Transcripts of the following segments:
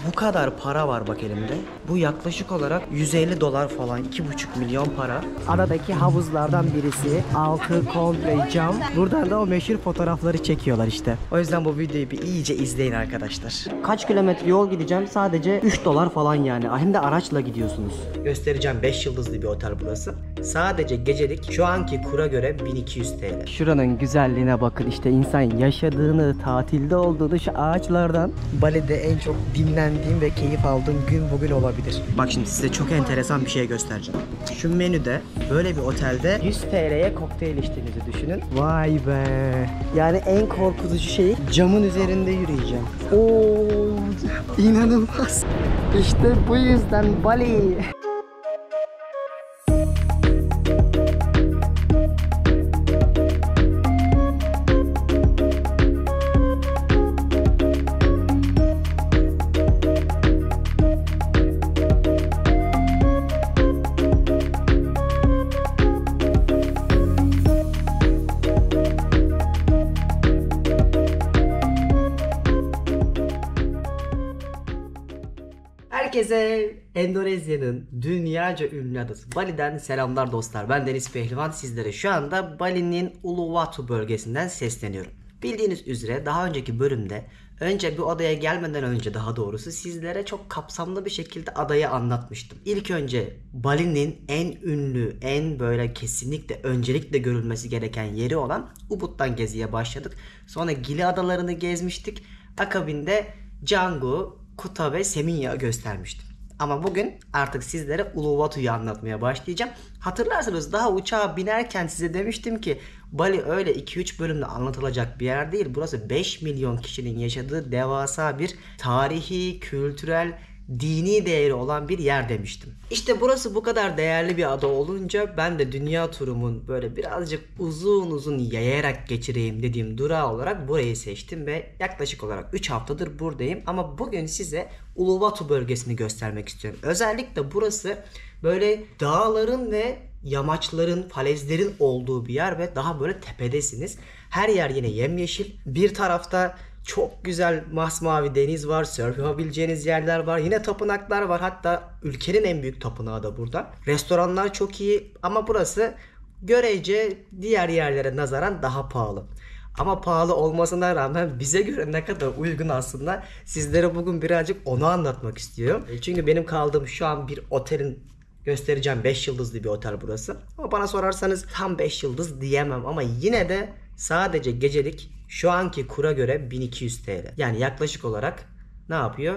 Bu kadar para var bak elimde. Bu yaklaşık olarak 150 dolar falan, 2,5 milyon para. Adadaki havuzlardan birisi. Altı komple cam. Buradan da o meşhur fotoğrafları çekiyorlar işte. O yüzden bu videoyu bir iyice izleyin arkadaşlar. Kaç kilometre yol gideceğim? Sadece 3 dolar falan yani. Hem de araçla gidiyorsunuz. Göstereceğim, 5 yıldızlı bir otel burası. Sadece gecelik şu anki kura göre 1200 TL. Şuranın güzelliğine bakın işte, insan yaşadığını, tatilde olduğunu şu ağaçlardan. Bali'de en çok dinlendiğim ve keyif aldığım gün bugün olabilir. Bak şimdi size çok enteresan bir şey göstereceğim. Şu menüde böyle bir otelde 100 TL'ye kokteyl içtiğinizi düşünün. Vay be. Yani en korkutucu şey, camın üzerinde yürüyeceğim. Oo, inanılmaz. İşte bu yüzden Bali. Herkese Endonezya'nın dünyaca ünlü adası Bali'den selamlar dostlar. Ben Deniz Pehlivan, sizlere şu anda Bali'nin Uluwatu bölgesinden sesleniyorum. Bildiğiniz üzere daha önceki bölümde, önce bu adaya gelmeden önce daha doğrusu, sizlere çok kapsamlı bir şekilde adayı anlatmıştım. İlk önce Bali'nin en ünlü, en böyle kesinlikle öncelikle görülmesi gereken yeri olan Ubud'dan geziye başladık. Sonra Gili adalarını gezmiştik. Akabinde Canggu, Kuta ve Seminyağı göstermiştim. Ama bugün artık sizlere Uluwatu'yu anlatmaya başlayacağım. Hatırlarsanız daha uçağa binerken size demiştim ki Bali öyle 2-3 bölümde anlatılacak bir yer değil. Burası 5 milyon kişinin yaşadığı devasa bir tarihi, kültürel, dini değeri olan bir yer demiştim. İşte burası bu kadar değerli bir ada olunca ben de dünya turumun böyle birazcık uzun uzun yayarak geçireyim dediğim durağı olarak burayı seçtim ve yaklaşık olarak 3 haftadır buradayım. Ama bugün size Uluwatu bölgesini göstermek istiyorum. Özellikle burası böyle dağların ve yamaçların, falezlerin olduğu bir yer ve daha böyle tepedesiniz. Her yer yine yemyeşil. Bir tarafta çok güzel masmavi deniz var, surf yapabileceğiniz yerler var, yine tapınaklar var, hatta ülkenin en büyük tapınağı da burada. Restoranlar çok iyi ama burası görece diğer yerlere nazaran daha pahalı. Ama pahalı olmasına rağmen bize göre ne kadar uygun aslında, sizlere bugün birazcık onu anlatmak istiyorum. Çünkü benim kaldığım şu an bir otelin, göstereceğim 5 yıldızlı bir otel burası. Ama bana sorarsanız tam 5 yıldız diyemem ama yine de sadece gecelik şu anki kura göre 1200 TL. Yani yaklaşık olarak ne yapıyor?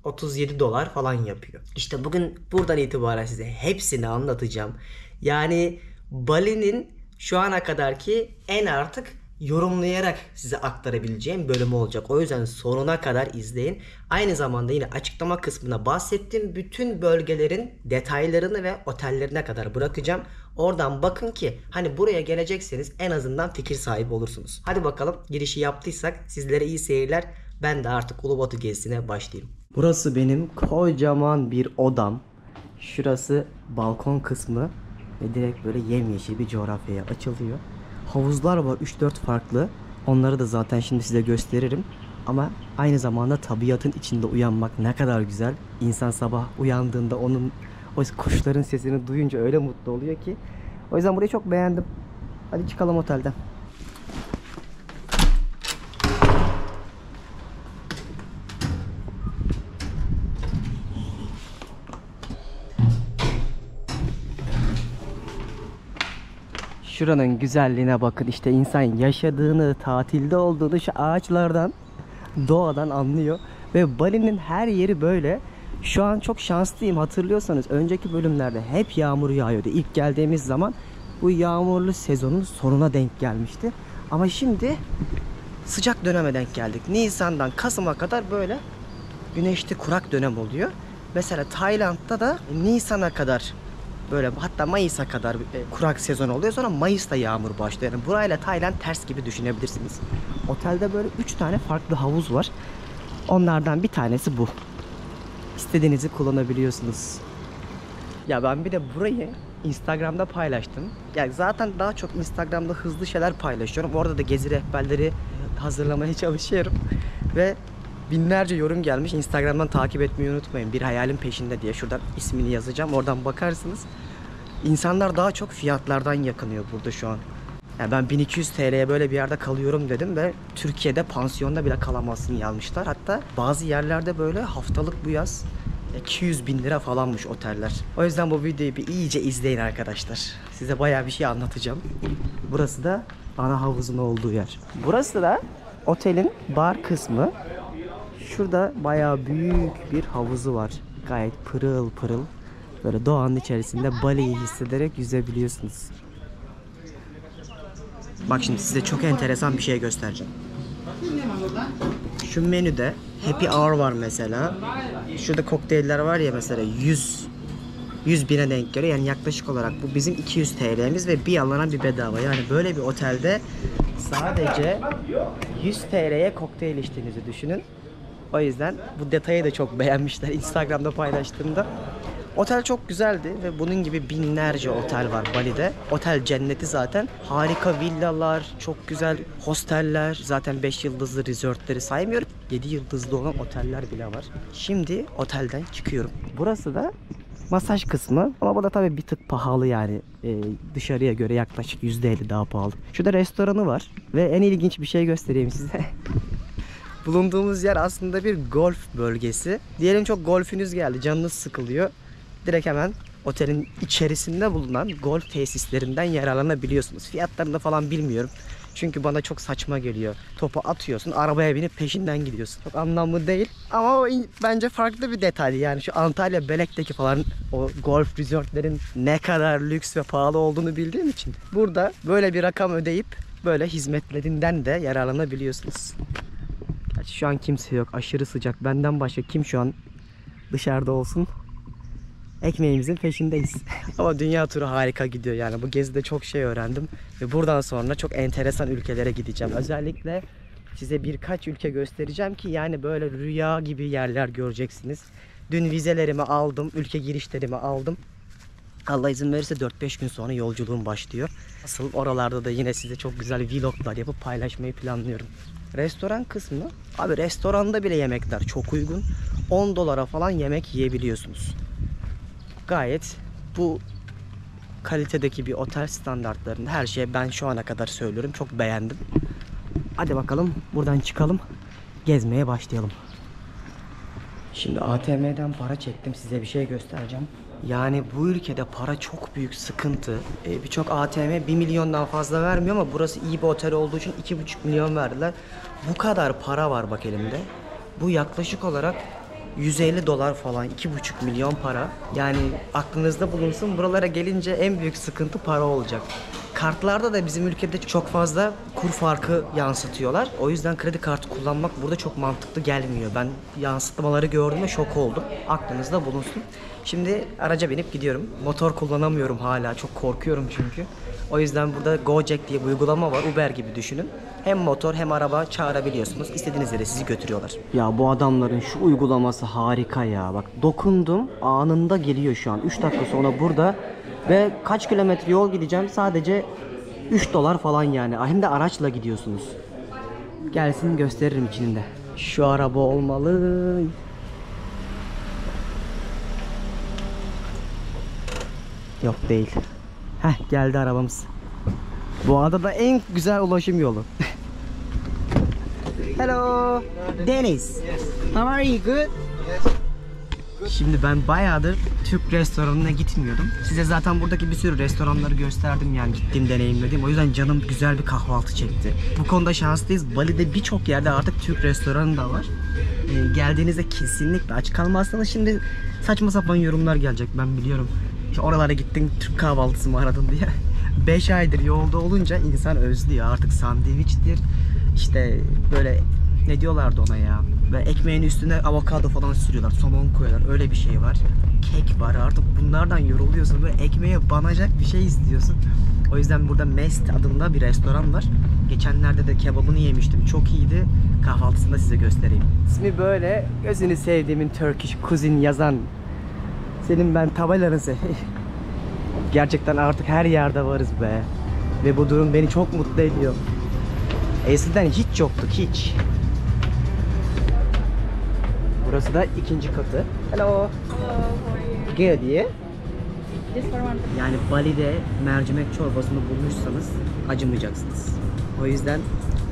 37 dolar falan yapıyor. İşte bugün buradan itibaren size hepsini anlatacağım. Yani Bali'nin şu ana kadarki en artık yorumlayarak size aktarabileceğim bölümü olacak. O yüzden sonuna kadar izleyin. Aynı zamanda yine açıklama kısmına bahsettiğim bütün bölgelerin detaylarını ve otellerine kadar bırakacağım. Oradan bakın ki hani buraya gelecekseniz en azından fikir sahibi olursunuz. Hadi bakalım, girişi yaptıysak sizlere iyi seyirler. Ben de artık Uluwatu gezisine başlayayım. Burası benim kocaman bir odam. Şurası balkon kısmı ve direkt böyle yemyeşil bir coğrafyaya açılıyor. Havuzlar var 3-4 farklı. Onları da zaten şimdi size gösteririm. Ama aynı zamanda tabiatın içinde uyanmak ne kadar güzel. İnsan sabah uyandığında onun o kuşların sesini duyunca öyle mutlu oluyor ki. O yüzden burayı çok beğendim. Hadi çıkalım otelden. Şuranın güzelliğine bakın işte, insan yaşadığını, tatilde olduğunu şu ağaçlardan, doğadan anlıyor. Ve Bali'nin her yeri böyle. Şu an çok şanslıyım, hatırlıyorsanız önceki bölümlerde hep yağmur yağıyordu. İlk geldiğimiz zaman bu yağmurlu sezonun sonuna denk gelmişti. Ama şimdi sıcak döneme denk geldik. Nisan'dan Kasım'a kadar böyle güneşli kurak dönem oluyor. Mesela Tayland'da da Nisan'a kadar, böyle hatta Mayıs'a kadar kurak sezon oluyor. Sonra Mayıs'ta yağmur başlıyor. Yani burayla Tayland ters gibi düşünebilirsiniz. Otelde böyle 3 tane farklı havuz var. Onlardan bir tanesi bu. İstediğinizi kullanabiliyorsunuz. Ya ben bir de burayı Instagram'da paylaştım. Yani zaten daha çok Instagram'da hızlı şeyler paylaşıyorum. Orada da gezi rehberleri hazırlamaya çalışıyorum. Ve binlerce yorum gelmiş. Instagram'dan takip etmeyi unutmayın. Bir hayalin peşinde diye. Şuradan ismini yazacağım. Oradan bakarsınız. İnsanlar daha çok fiyatlardan yakınıyor burada şu an. Yani ben 1200 TL'ye böyle bir yerde kalıyorum dedim ve Türkiye'de pansiyonda bile kalamazsın yazmışlar. Hatta bazı yerlerde böyle haftalık bu yaz 200 bin lira falanmış oteller. O yüzden bu videoyu bir iyice izleyin arkadaşlar. Size bayağı bir şey anlatacağım. Burası da ana havuzun olduğu yer. Burası da otelin bar kısmı. Şurada bayağı büyük bir havuzu var. Gayet pırıl pırıl. Böyle doğanın içerisinde Bali'yi hissederek yüzebiliyorsunuz. Bak şimdi size çok enteresan bir şey göstereceğim. Şu menüde Happy Hour var mesela. Şurada kokteyller var ya mesela 100 bine denk geliyor. Yani yaklaşık olarak bu bizim 200 TL'miz ve bir alana bir bedava. Yani böyle bir otelde sadece 100 TL'ye kokteyl içtiğinizi düşünün. O yüzden bu detayı da çok beğenmişler Instagram'da paylaştığımda. Otel çok güzeldi ve bunun gibi binlerce otel var Bali'de. Otel cenneti zaten. Harika villalar, çok güzel hosteller. Zaten 5 yıldızlı resortları saymıyorum. 7 yıldızlı olan oteller bile var. Şimdi otelden çıkıyorum. Burası da masaj kısmı. Ama bu da tabii bir tık pahalı yani. Dışarıya göre yaklaşık %50 daha pahalı. Şurada restoranı var. Ve en ilginç bir şey göstereyim size. Bulunduğumuz yer aslında bir golf bölgesi. Diyelim çok golfünüz geldi, canınız sıkılıyor. Direkt hemen otelin içerisinde bulunan golf tesislerinden yararlanabiliyorsunuz. Fiyatlarını falan bilmiyorum. Çünkü bana çok saçma geliyor. Topu atıyorsun, arabaya binip peşinden gidiyorsun. Çok anlamlı değil. Ama o bence farklı bir detay. Yani şu Antalya Belek'teki falan o golf resortlerin ne kadar lüks ve pahalı olduğunu bildiğim için burada böyle bir rakam ödeyip böyle hizmetlerinden de yararlanabiliyorsunuz. Gerçi şu an kimse yok. Aşırı sıcak. Benden başka kim şu an dışarıda olsun? Ekmeğimizin peşindeyiz. Ama dünya turu harika gidiyor yani. Bu gezide çok şey öğrendim. Ve buradan sonra çok enteresan ülkelere gideceğim. Özellikle size birkaç ülke göstereceğim ki yani böyle rüya gibi yerler göreceksiniz. Dün vizelerimi aldım. Ülke girişlerimi aldım. Allah izin verirse 4-5 gün sonra yolculuğum başlıyor. Asıl oralarda da yine size çok güzel vloglar yapıp paylaşmayı planlıyorum. Restoran kısmı. Abi restoranda bile yemekler çok uygun. 10 dolara falan yemek yiyebiliyorsunuz. Gayet bu kalitedeki bir otel standartlarında her şeye ben şu ana kadar söylüyorum. Çok beğendim. Hadi bakalım buradan çıkalım. Gezmeye başlayalım. Şimdi ATM'den para çektim. Size bir şey göstereceğim. Yani bu ülkede para çok büyük sıkıntı. Birçok ATM 1 milyondan fazla vermiyor ama burası iyi bir otel olduğu için 2,5 milyon verdiler. Bu kadar para var bak elimde. Bu yaklaşık olarak 150 dolar falan, 2,5 milyon para. Yani aklınızda bulunsun, buralara gelince en büyük sıkıntı para olacak. Kartlarda da bizim ülkede çok fazla kur farkı yansıtıyorlar. O yüzden kredi kartı kullanmak burada çok mantıklı gelmiyor. Ben yansıtmaları gördüğümde şok oldum. Aklınızda bulunsun. Şimdi araca binip gidiyorum. Motor kullanamıyorum hala. Çok korkuyorum çünkü. O yüzden burada Gojek diye bir uygulama var. Uber gibi düşünün. Hem motor hem araba çağırabiliyorsunuz. İstediğiniz yere sizi götürüyorlar. Ya bu adamların şu uygulaması harika ya. Bak dokundum anında geliyor şu an. 3 dakika sonra burada. Ve kaç kilometre yol gideceğim? Sadece 3 dolar falan yani. Hem de araçla gidiyorsunuz. Gelsin gösteririm içinde. Şu araba olmalı. Yok değil. Heh geldi arabamız. Bu adada en güzel ulaşım yolu. Hello. Deniz. How are you? Good? Şimdi ben bayağıdır Türk restoranına gitmiyordum. Size zaten buradaki bir sürü restoranları gösterdim yani gittiğim, deneyimlediğim. O yüzden canım güzel bir kahvaltı çekti. Bu konuda şanslıyız. Bali'de birçok yerde artık Türk restoranı da var. Geldiğinizde kesinlikle aç kalmazsanız şimdi saçma sapan yorumlar gelecek ben biliyorum. İşte oralara gittin Türk kahvaltısı mı aradın diye. 5 aydır yolda olunca insan özlüyor. Artık sandviçtir. İşte böyle ne diyorlardı ona ya. Ve ekmeğin üstüne avokado falan sürüyorlar. Somon koyuyorlar. Öyle bir şey var. Kek var. Artık bunlardan yoruluyorsun. Böyle ekmeğe banacak bir şey istiyorsun. O yüzden burada Mest adında bir restoran var. Geçenlerde de kebabını yemiştim. Çok iyiydi. Kahvaltısını da size göstereyim. İsmi böyle. Gözünü sevdiğimin Turkish Cuisine yazan. Senin ben tabelanızı. Gerçekten artık her yerde varız be. Ve bu durum beni çok mutlu ediyor. Eskiden hiç yoktuk hiç. Burası da ikinci katı. Hello. Hello, how are you? Good yeah. Just for one. Yani Bali'de mercimek çorbasını bulmuşsanız acımayacaksınız. O yüzden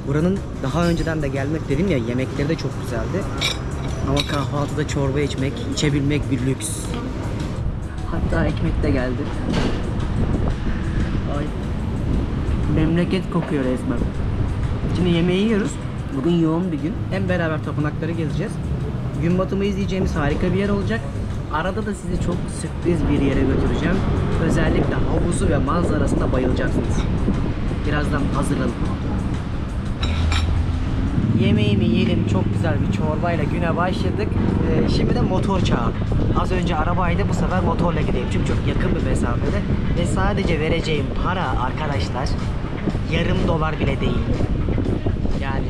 buranın daha önceden de gelmek dedim ya, yemekleri de çok güzeldi. Ama kahvaltıda çorba içebilmek bir lüks. Hatta ekmek de geldi. Ay. Memleket kokuyor resmen. Şimdi yemeği yiyoruz. Bugün yoğun bir gün. Hem beraber tapınakları gezeceğiz. Gün batımı izleyeceğimiz harika bir yer olacak. Arada da sizi çok sürpriz bir yere götüreceğim. Özellikle havuzu ve manzarasına bayılacaksınız. Birazdan hazırlanın. Yemeğimi yedim. Çok güzel bir çorbayla güne başladık. Şimdi de motor çağı. Az önce arabaydı, bu sefer motorla gideyim. Çünkü çok yakın bir mesafede. Ve sadece vereceğim para arkadaşlar yarım dolar bile değil. Yani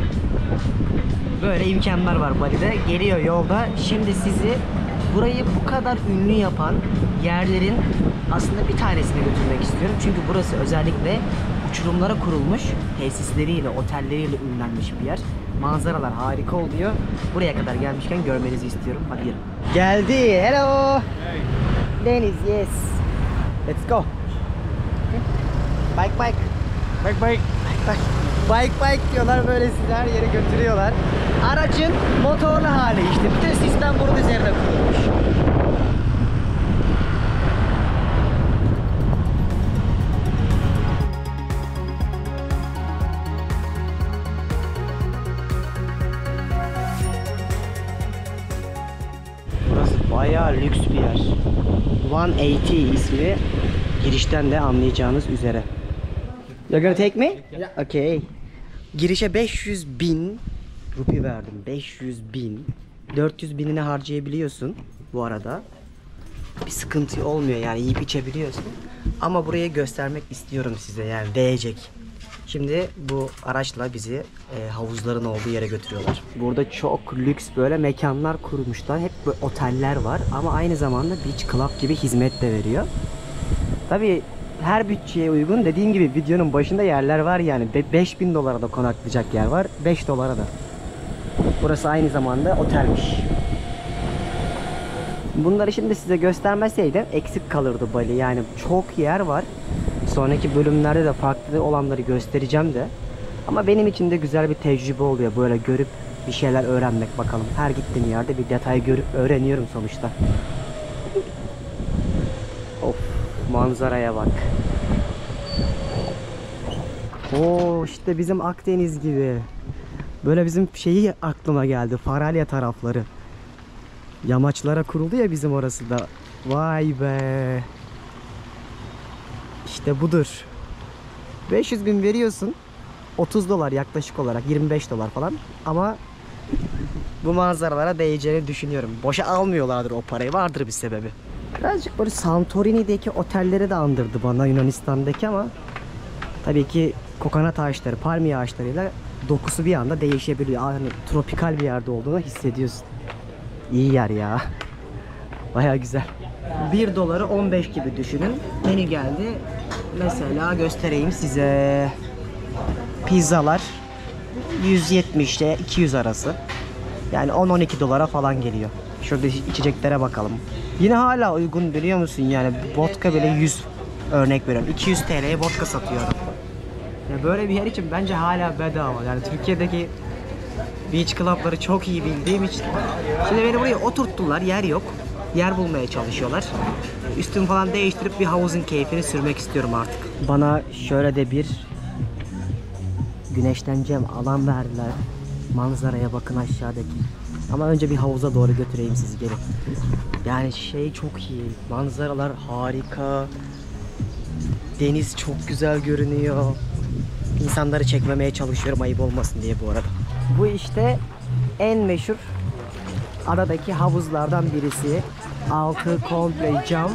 böyle imkanlar var Bali'de. Geliyor yolda. Şimdi sizi burayı bu kadar ünlü yapan yerlerin aslında bir tanesine götürmek istiyorum. Çünkü burası özellikle uçurumlara kurulmuş tesisleriyle, otelleriyle ünlenmiş bir yer. Manzaralar harika oluyor. Buraya kadar gelmişken görmenizi istiyorum. Hadi gelin. Geldi. Hello. Hey. Deniz, yes. Let's go. Bike bike. Bike bike. Bike bike diyorlar, böyle sizi her yere götürüyorlar. Aracın motorlu hali işte. Bütün sistem bunun üzerine kurulmuş. Burası bayağı lüks bir yer. 180 ismi, girişten de anlayacağınız üzere. You're gonna take me? Yeah. Okay. Girişe 500 bin rupi verdim. 500 bin. 400 binini harcayabiliyorsun bu arada. Bir sıkıntı olmuyor yani, yiyip içebiliyorsun. Ama burayı göstermek istiyorum size, yani değecek. Şimdi bu araçla bizi havuzların olduğu yere götürüyorlar. Burada çok lüks böyle mekanlar kurmuşlar. Hep böyle oteller var ama aynı zamanda beach club gibi hizmet de veriyor. Tabii her bütçeye uygun, dediğim gibi videonun başında yerler var yani. 5000 dolara da konaklayacak yer var, 5 dolara da. Burası aynı zamanda otelmiş. Bunları şimdi size göstermeseydim eksik kalırdı Bali. Yani çok yer var. Sonraki bölümlerde de farklı olanları göstereceğim de. Ama benim için de güzel bir tecrübe oluyor. Böyle görüp bir şeyler öğrenmek bakalım. Her gittiğim yerde bir detay görüp öğreniyorum sonuçta. Of, manzaraya bak. Oo, işte bizim Akdeniz gibi. Böyle bizim şeyi aklıma geldi. Faralya tarafları. Yamaçlara kuruldu ya bizim orası da. Vay be. İşte budur. 500 bin veriyorsun. 30 dolar yaklaşık olarak, 25 dolar falan. Ama bu manzaralara değeceğini düşünüyorum. Boşa almıyorlardır o parayı. Vardır bir sebebi. Birazcık böyle Santorini'deki otelleri de andırdı bana, Yunanistan'daki, ama tabii ki kokonat ağaçları, palmiye ağaçlarıyla dokusu bir anda değişebiliyor. Yani tropikal bir yerde olduğunu hissediyorsun. İyi yer ya. Baya güzel. 1 doları 15 gibi düşünün. Menü geldi. Mesela göstereyim size. Pizzalar 170 ile 200 arası. Yani 10-12 dolara falan geliyor. Şurada içeceklere bakalım. Yine hala uygun, biliyor musun? Yani vodka bile 100, örnek veriyorum, 200 TL'ye vodka satıyor adam. Ya böyle bir yer için bence hala bedava. Yani Türkiye'deki beach club'ları çok iyi bildiğim için. Şimdi beni buraya oturttular, yer yok. Yer bulmaya çalışıyorlar. Üstümü falan değiştirip bir havuzun keyfini sürmek istiyorum artık. Bana şöyle de bir güneşleneceğim alan verdiler. Manzaraya bakın aşağıdaki. Ama önce bir havuza doğru götüreyim sizi, gelin. Yani şey çok iyi. Manzaralar harika. Deniz çok güzel görünüyor. İnsanları çekmemeye çalışıyorum ayıp olmasın diye bu arada. Bu işte en meşhur adadaki havuzlardan birisi. Altı komple cam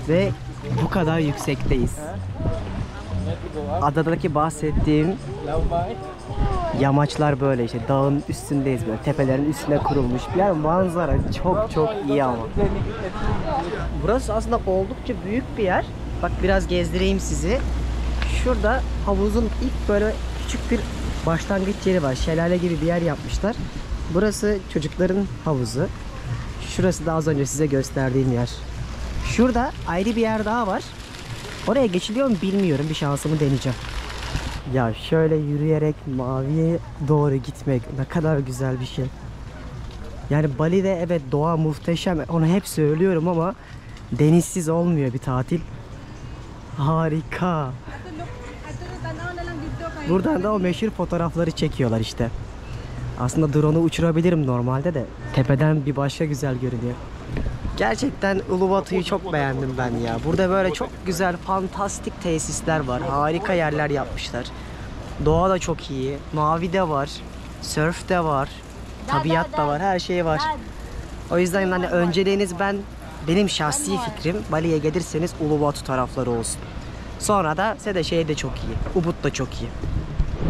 ve bu kadar yüksekteyiz. Adadaki bahsettiğim yamaçlar böyle işte, dağın üstündeyiz, böyle tepelerin üstüne kurulmuş bir yer. Manzara çok çok iyi ama. Burası aslında oldukça büyük bir yer. Bak biraz gezdireyim sizi. Şurada havuzun ilk böyle küçük bir başlangıç yeri var. Şelale gibi bir yer yapmışlar. Burası çocukların havuzu. Şurası da az önce size gösterdiğim yer. Şurada ayrı bir yer daha var. Oraya geçiliyor mu bilmiyorum. Bir şansımı deneyeceğim. Ya şöyle yürüyerek maviye doğru gitmek ne kadar güzel bir şey. Yani Bali'de evet doğa muhteşem. Onu hep söylüyorum ama denizsiz olmuyor bir tatil. Harika. Buradan da o meşhur fotoğrafları çekiyorlar işte. Aslında drone'u uçurabilirim normalde de tepeden bir başka güzel görünüyor. Gerçekten Uluwatu'yu çok beğendim ben ya. Burada böyle çok güzel, fantastik tesisler var. Harika yerler yapmışlar. Doğa da çok iyi. Mavi de var. Surf de var. Tabiat da var. Her şey var. O yüzden hani önceliğiniz benim şahsi fikrim Bali'ye gelirseniz Uluwatu tarafları olsun. Sonra da şey de çok iyi. Ubud da çok iyi.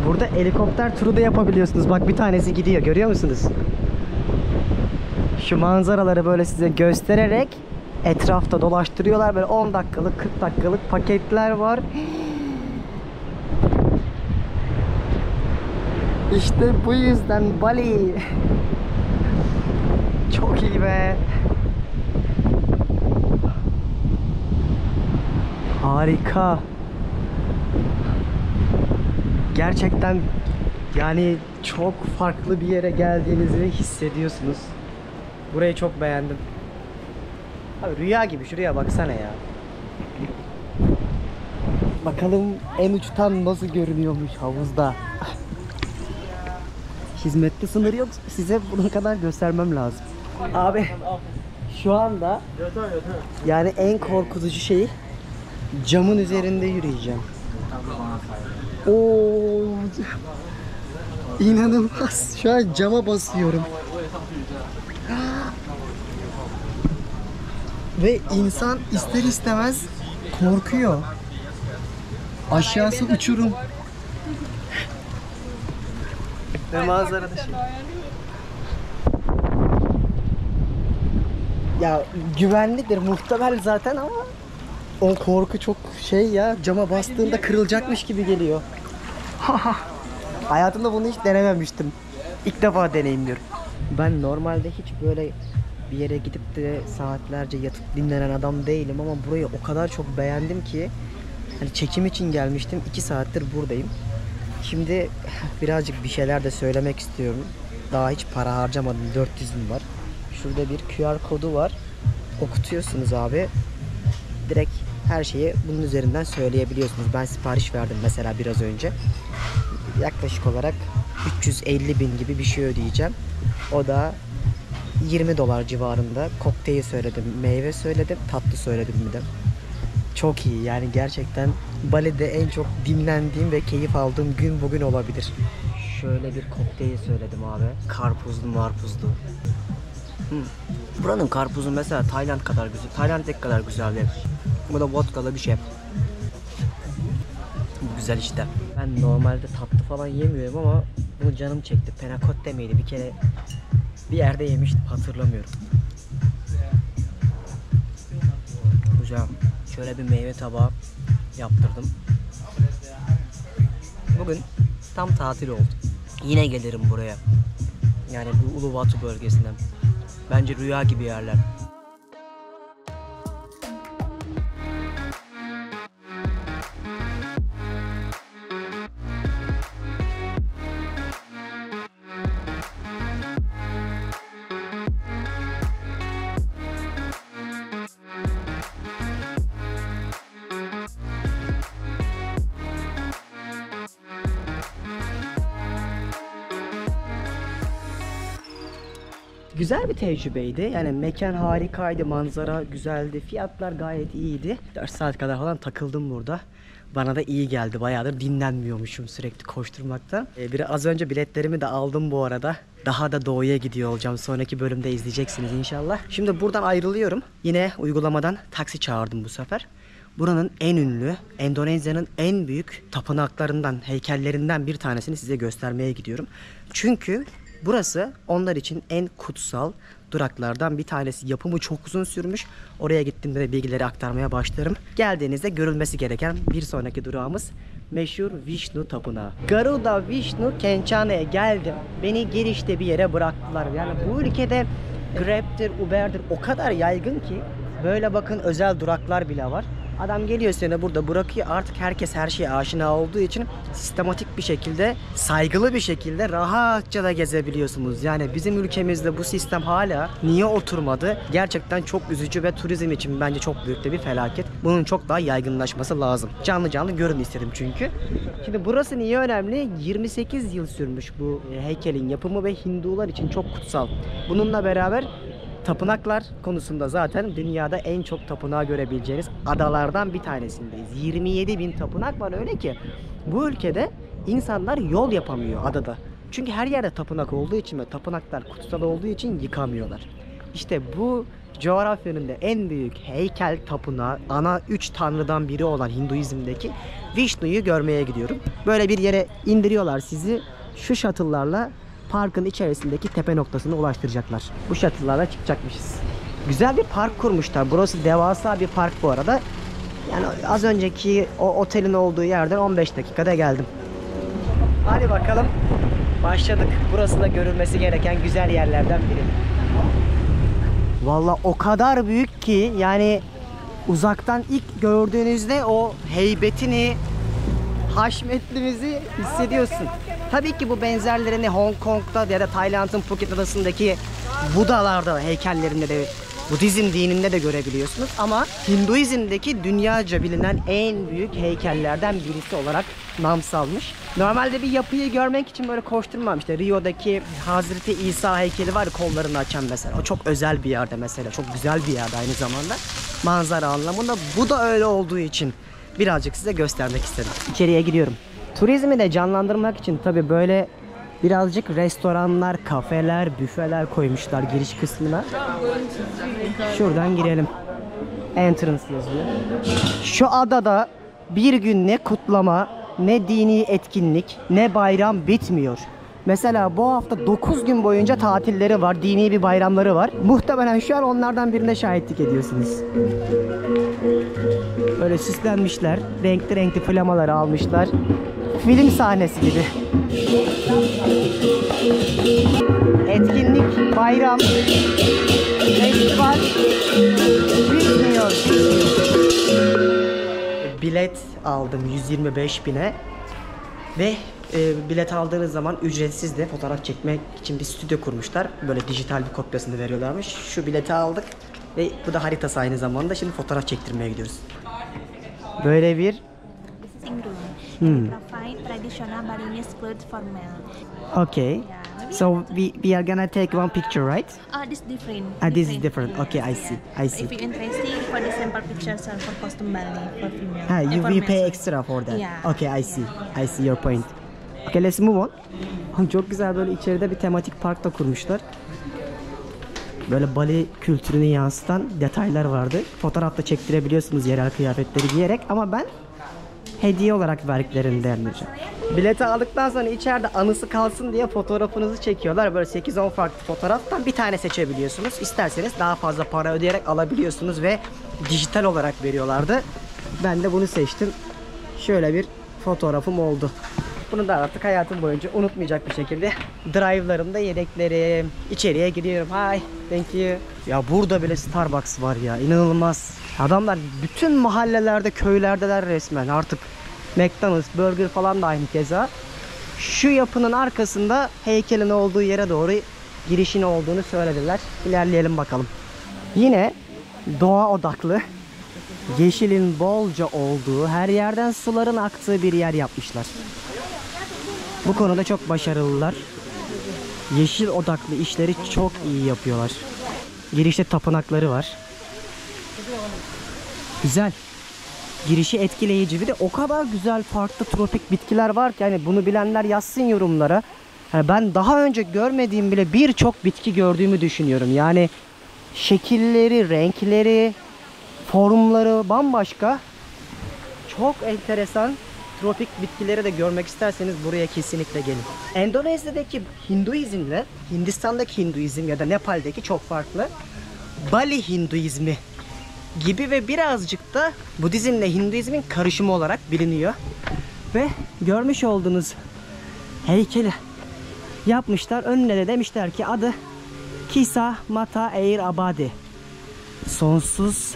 Burada helikopter turu da yapabiliyorsunuz. Bak bir tanesi gidiyor. Görüyor musunuz? Şu manzaraları böyle size göstererek etrafta dolaştırıyorlar. Böyle 10 dakikalık 40 dakikalık paketler var. İşte bu yüzden Bali çok iyi be. Harika. Gerçekten yani çok farklı bir yere geldiğinizi hissediyorsunuz. Burayı çok beğendim. Abi rüya gibi, şuraya baksana ya. Bakalım en uçtan nasıl görünüyormuş havuzda. Hizmette sınır yok. Size bunu kadar göstermem lazım. Abi şu anda yani en korkutucu şey camın üzerinde yürüyeceğim. Oo, İnanılmaz. Şu an cama basıyorum. Ve insan ister istemez korkuyor. Aşağısı uçurum. Ve manzara da şey. Ya güvenlidir muhtemel zaten ama o korku çok ya, cama bastığında kırılacakmış gibi geliyor. Hayatımda bunu hiç denememiştim. İlk defa deneyimliyorum. Ben normalde hiç böyle bir yere gidip de saatlerce yatıp dinlenen adam değilim ama burayı o kadar çok beğendim ki hani çekim için gelmiştim. 2 saattir buradayım. Şimdi birazcık bir şeyler de söylemek istiyorum. Daha hiç para harcamadım. 400'üm var. Şurada bir QR kodu var. Okutuyorsunuz abi. Direkt her şeyi bunun üzerinden söyleyebiliyorsunuz. Ben sipariş verdim mesela biraz önce. Yaklaşık olarak 350.000 gibi bir şey ödeyeceğim. O da $20 civarında. Kokteyl söyledim, meyve söyledim, tatlı söyledim bir de. Çok iyi yani gerçekten Bali'de en çok dinlendiğim ve keyif aldığım gün bugün olabilir. Şöyle bir kokteyl söyledim abi. Karpuzlu marpuzlu. Buranın karpuzu mesela Tayland kadar güzel. Tayland'daki kadar güzel değil. Bu da vodkalı bir şey. Bu güzel işte. Ben normalde tatlı falan yemiyorum ama bunu canım çekti. Penacotta miydi? Bir kere bir yerde yemiştim, hatırlamıyorum. Güzel. Şöyle bir meyve tabağı yaptırdım. Bugün tam tatil oldu. Yine gelirim buraya. Yani bu Uluwatu bölgesinden. Bence rüya gibi yerler. Güzel bir tecrübeydi. Yani mekan harikaydı, manzara güzeldi, fiyatlar gayet iyiydi. 4 saat kadar falan takıldım burada. Bana da iyi geldi. Bayağıdır dinlenmiyormuşum sürekli koşturmaktan. Az önce biletlerimi de aldım bu arada. Daha da doğuya gidiyor olacağım. Sonraki bölümde izleyeceksiniz inşallah. Şimdi buradan ayrılıyorum. Yine uygulamadan taksi çağırdım bu sefer. Buranın en ünlü, Endonezya'nın en büyük tapınaklarından, heykellerinden bir tanesini size göstermeye gidiyorum. Çünkü Burası onlar için en kutsal duraklardan bir tanesi. Yapımı çok uzun sürmüş. Oraya gittiğimde de bilgileri aktarmaya başlarım. Geldiğinizde görülmesi gereken bir sonraki durağımız meşhur Vishnu Tapınağı. Garuda Vishnu Kenchane'ye geldim. Beni girişte bir yere bıraktılar. Yani bu ülkede Grab'dir, Uber'dir o kadar yaygın ki böyle bakın özel duraklar bile var. Adam geliyor seni burada bırakıyor. Artık herkes her şeye aşina olduğu için sistematik bir şekilde, saygılı bir şekilde rahatça da gezebiliyorsunuz. Yani bizim ülkemizde bu sistem hala niye oturmadı? Gerçekten çok üzücü ve turizm için bence çok büyük de bir felaket. Bunun çok daha yaygınlaşması lazım. Canlı canlı görün istedim çünkü. Şimdi burası niye önemli? 28 yıl sürmüş bu heykelin yapımı ve Hindular için çok kutsal. Bununla beraber tapınaklar konusunda zaten dünyada en çok tapınağı görebileceğiniz adalardan bir tanesindeyiz. 27 bin tapınak var, öyle ki bu ülkede insanlar yol yapamıyor adada. Çünkü her yerde tapınak olduğu için ve tapınaklar kutsal olduğu için yıkamıyorlar. İşte bu coğrafyanın da en büyük heykel tapınağı, ana 3 tanrıdan biri olan Hinduizm'deki Vishnu'yu görmeye gidiyorum. Böyle bir yere indiriyorlar sizi. Şu shuttle'larla parkın içerisindeki tepe noktasına ulaştıracaklar. Bu shuttle'larla çıkacakmışız. Güzel bir park kurmuşlar. Burası devasa bir park bu arada. Yani az önceki o otelin olduğu yerden 15 dakikada geldim. Hadi bakalım. Başladık. Burası da görülmesi gereken güzel yerlerden biri. Vallahi o kadar büyük ki yani uzaktan ilk gördüğünüzde o heybetini, haşmetliğimizi hissediyorsun. Tabii ki bu benzerlerini Hong Kong'da ya da Tayland'ın Phuket adasındaki Budalarda, heykellerinde de, Budizm dininde de görebiliyorsunuz. Ama Hinduizm'deki dünyaca bilinen en büyük heykellerden birisi olarak nam salmış. Normalde bir yapıyı görmek için böyle koşturmam. İşte Rio'daki Hazreti İsa heykeli var, kollarını açan mesela. O çok özel bir yerde mesela. Çok güzel bir yerde aynı zamanda. Manzara anlamında. Bu da öyle olduğu için birazcık size göstermek istedim. İçeriye giriyorum. Turizmi de canlandırmak için tabii böyle birazcık restoranlar, kafeler, büfeler koymuşlar giriş kısmına. Şuradan girelim. Entrance yazıyor. Şu adada bir gün ne kutlama, ne dini etkinlik, ne bayram bitmiyor. Mesela bu hafta 9 gün boyunca tatilleri var, dini bir bayramları var. Muhtemelen şu an onlardan birine şahitlik ediyorsunuz. Böyle süslenmişler, renkli renkli flamaları almışlar. Film sahnesi gibi. Etkinlik, bayram, festival bitmiyor. Bilet aldım 125.000'e ve bilet aldığınız zaman ücretsiz de fotoğraf çekmek için bir stüdyo kurmuşlar. Böyle dijital bir kopyasını veriyorlarmış. Şu bileti aldık ve bu da haritası aynı zamanda. Şimdi fotoğraf çektirmeye gidiyoruz. Böyle bir provide traditional Balinese clothes for men. Okay. So we are gonna take one picture, right? This different. This is different. Okay, I see. I see. If you're interested for the sample pictures or for costume Bali for female. You pay extra for that. Yeah. Okay, I see. I see your point. Okay, let's move on. Çok güzel, böyle içeride bir tematik park da kurmuşlar. Böyle Bali kültürünü yansıtan detaylar vardı. Fotoğraf da çektirebiliyorsunuz yerel kıyafetleri giyerek, ama ben hediye olarak verdiklerini değerlendireceğim. Bileti aldıktan sonra içeride anısı kalsın diye fotoğrafınızı çekiyorlar. Böyle 8-10 farklı fotoğraftan bir tane seçebiliyorsunuz. İsterseniz daha fazla para ödeyerek alabiliyorsunuz ve dijital olarak veriyorlardı. Ben de bunu seçtim. Şöyle bir fotoğrafım oldu. Bunu da artık hayatım boyunca unutmayacak bir şekilde drive'larımda yedeklerim. İçeriye gidiyorum. Hi, thank you. Ya burada bile Starbucks var ya, inanılmaz. Adamlar bütün mahallelerde, köylerdeler resmen. Artık McDonald's, burger falan da aynı keza. Şu yapının arkasında heykelin olduğu yere doğru girişin olduğunu söylediler. İlerleyelim bakalım. Yine doğa odaklı, yeşilin bolca olduğu, her yerden suların aktığı bir yer yapmışlar. Bu konuda çok başarılılar. Yeşil odaklı işleri çok iyi yapıyorlar. Girişte tapınakları var. Güzel. Girişi etkileyici. Bir de o kadar güzel farklı tropik bitkiler var ki, yani bunu bilenler yazsın yorumlara. Yani ben daha önce görmediğim bile birçok bitki gördüğümü düşünüyorum. Yani şekilleri, renkleri, formları bambaşka. Çok enteresan tropik bitkileri de görmek isterseniz buraya kesinlikle gelin. Endonezya'daki Hinduizmle Hindistan'daki Hinduizm ya da Nepal'deki çok farklı. Bali Hinduizmi gibi ve birazcık da Budizmle Hinduizmin karışımı olarak biliniyor. Ve görmüş olduğunuz heykeli yapmışlar. Önüne de demişler ki adı Kisa Mata Air Abadi. Sonsuz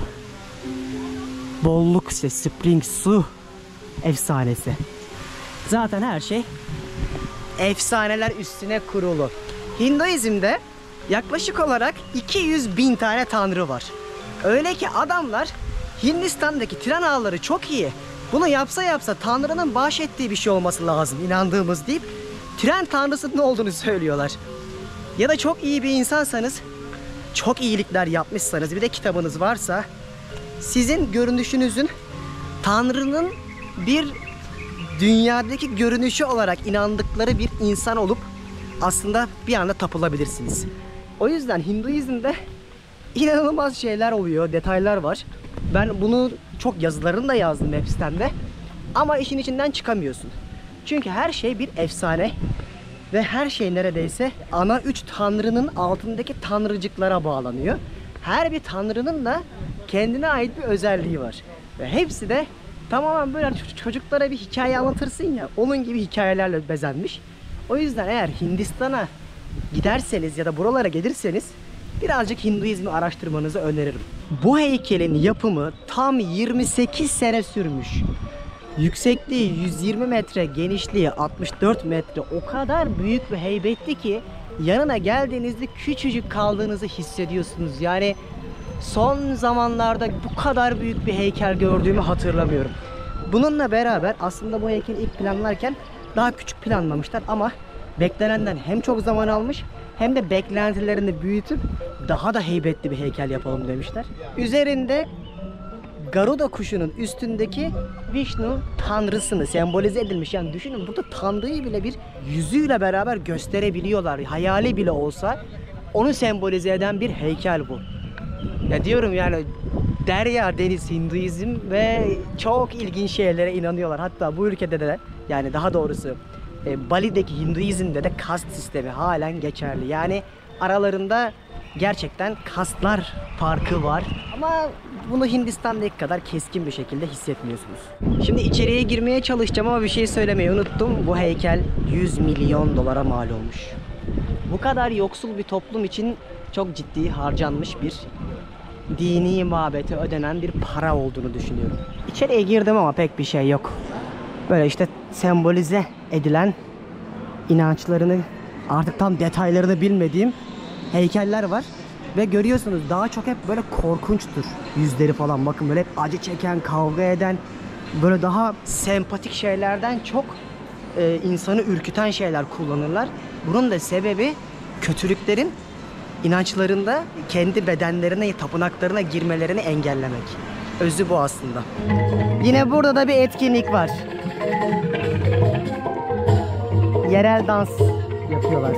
bolluk işte, spring su efsanesi. Zaten her şey efsaneler üstüne kurulu. Hinduizm'de yaklaşık olarak 200.000 tane tanrı var. Öyle ki adamlar Hindistan'daki tren ağları çok iyi. Bunu yapsa tanrının bahşettiği bir şey olması lazım inandığımız deyip tren tanrısının olduğunu söylüyorlar. Ya da çok iyi bir insansanız, çok iyilikler yapmışsanız, bir de kitabınız varsa sizin görünüşünüzün Tanrı'nın bir dünyadaki görünüşü olarak inandıkları bir insan olup aslında bir anda tapılabilirsiniz. O yüzden Hinduizm'de inanılmaz şeyler oluyor, detaylar var. Ben bunu çok yazılarını da yazdım web sitemde. Ama işin içinden çıkamıyorsun. Çünkü her şey bir efsane ve her şey neredeyse ana 3 tanrının altındaki tanrıcıklara bağlanıyor. Her bir tanrının da kendine ait bir özelliği var. Ve hepsi de tamamen böyle çocuklara bir hikaye anlatırsın ya, onun gibi hikayelerle bezenmiş. O yüzden eğer Hindistan'a giderseniz ya da buralara gelirseniz birazcık Hinduizmi araştırmanızı öneririm. Bu heykelin yapımı tam 28 sene sürmüş. Yüksekliği 120 metre, genişliği 64 metre. O kadar büyük ve heybetli ki yanına geldiğinizde küçücük kaldığınızı hissediyorsunuz. Yani son zamanlarda bu kadar büyük bir heykel gördüğümü hatırlamıyorum. Bununla beraber aslında bu heykeli ilk planlarken daha küçük planlamışlar ama beklenenden hem çok zaman almış hem de beklentilerini büyütüp daha da heybetli bir heykel yapalım demişler. Üzerinde Garuda kuşunun üstündeki Vishnu tanrısını sembolize edilmiş. Yani düşünün, burada tanrıyı bile bir yüzüyle beraber gösterebiliyorlar. Hayali bile olsa onu sembolize eden bir heykel bu. Ya diyorum yani, derya deniz Hinduizm ve çok ilginç şeylere inanıyorlar. Hatta bu ülkede de, yani daha doğrusu Bali'deki Hinduizm'de de kast sistemi halen geçerli. Yani aralarında gerçekten kastlar farkı var. Ama bunu Hindistan'daki kadar keskin bir şekilde hissetmiyorsunuz. Şimdi içeriye girmeye çalışacağım ama bir şey söylemeyi unuttum. Bu heykel 100 milyon dolara mal olmuş. Bu kadar yoksul bir toplum için çok ciddi harcanmış bir dini mabete ödenen bir para olduğunu düşünüyorum. İçeriye girdim ama pek bir şey yok. Böyle işte sembolize edilen inançlarını, artık tam detaylarını bilmediğim heykeller var. Ve görüyorsunuz daha çok hep böyle korkunçtur yüzleri falan. Bakın böyle hep acı çeken, kavga eden, böyle daha sempatik şeylerden çok insanı ürküten şeyler kullanırlar. Bunun da sebebi kötülüklerin inançlarında kendi bedenlerine, tapınaklarına girmelerini engellemek. Özü bu aslında. Yine burada da bir etkinlik var. Yerel dans yapıyorlar.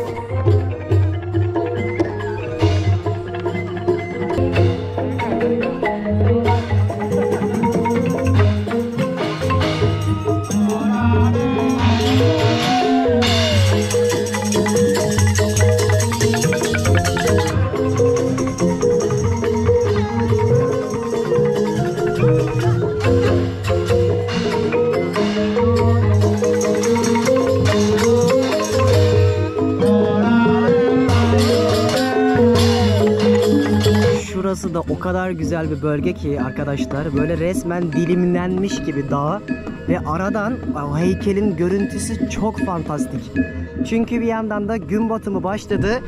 Burası da o kadar güzel bir bölge ki arkadaşlar, böyle resmen dilimlenmiş gibi dağ ve aradan o heykelin görüntüsü çok fantastik. Çünkü bir yandan da gün batımı başladı.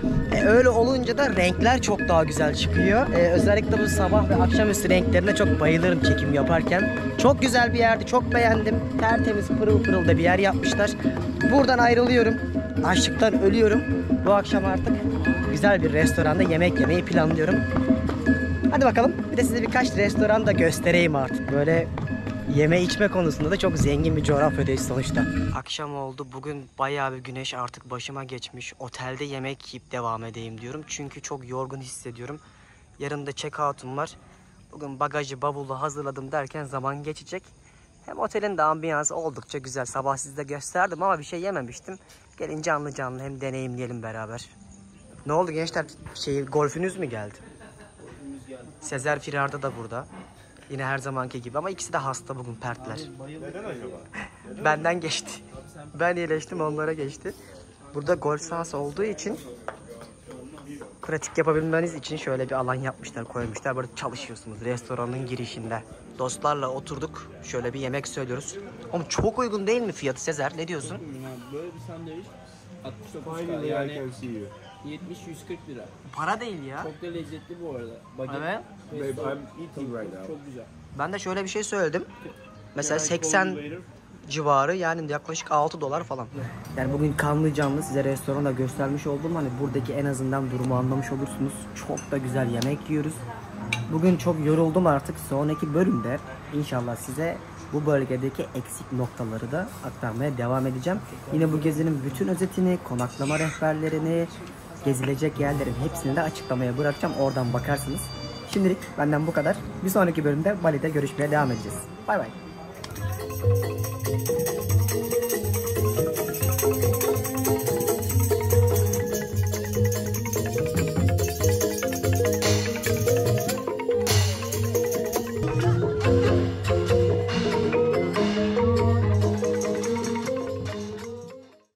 Öyle olunca da renkler çok daha güzel çıkıyor. Özellikle bu sabah ve akşamüstü renklerine çok bayılırım çekim yaparken. Çok güzel bir yerdi, çok beğendim. Tertemiz, pırıl pırıl da bir yer yapmışlar. Buradan ayrılıyorum. Açlıktan ölüyorum. Bu akşam artık güzel bir restoranda yemek yemeyi planlıyorum. Hadi bakalım, bir de size birkaç restoran da göstereyim artık. Böyle yeme içme konusunda da çok zengin bir coğrafyadayız sonuçta. Akşam oldu. Bugün bayağı bir güneş artık başıma geçmiş. Otelde yemek yiyip devam edeyim diyorum. Çünkü çok yorgun hissediyorum. Yarın da check out'um var. Bugün bagajı, bavulu hazırladım derken zaman geçecek. Hem otelin de ambiyansı oldukça güzel. Sabah sizde gösterdim ama bir şey yememiştim. Gelin canlı canlı hem deneyimleyelim beraber. Ne oldu gençler? Golfünüz mü geldi? Sezer Firarda da burada. Yine her zamanki gibi ama ikisi de hasta bugün, pertler. Neden acaba? Benden geçti. Ben iyileştim, onlara geçti. Burada golf sahası olduğu için pratik yapabilmeniz için şöyle bir alan yapmışlar, koymuşlar. Böyle çalışıyorsunuz restoranın girişinde. Dostlarla oturduk. Şöyle bir yemek söylüyoruz. Ama çok uygun değil mi fiyatı Sezer? Ne diyorsun? Böyle bir sandviç 69 lira yani 70-140 lira. Para değil ya. Çok da lezzetli bu arada. Baget, Evet. Babe, I'm eating right now. çok güzel. Ben de şöyle bir şey söyledim. Mesela 80 civarı, yani yaklaşık $6 falan. Yani bugün kanlı canlı size restoranda göstermiş oldum. Hani buradaki en azından durumu anlamış olursunuz. Çok da güzel yemek yiyoruz. Bugün çok yoruldum artık. Sonraki bölümde inşallah size bu bölgedeki eksik noktaları da aktarmaya devam edeceğim. Yine bu gezinin bütün özetini, konaklama rehberlerini, gezilecek yerlerin hepsini de açıklamaya bırakacağım. Oradan bakarsınız. Şimdilik benden bu kadar. Bir sonraki bölümde Bali'de görüşmeye devam edeceğiz. Bay bay.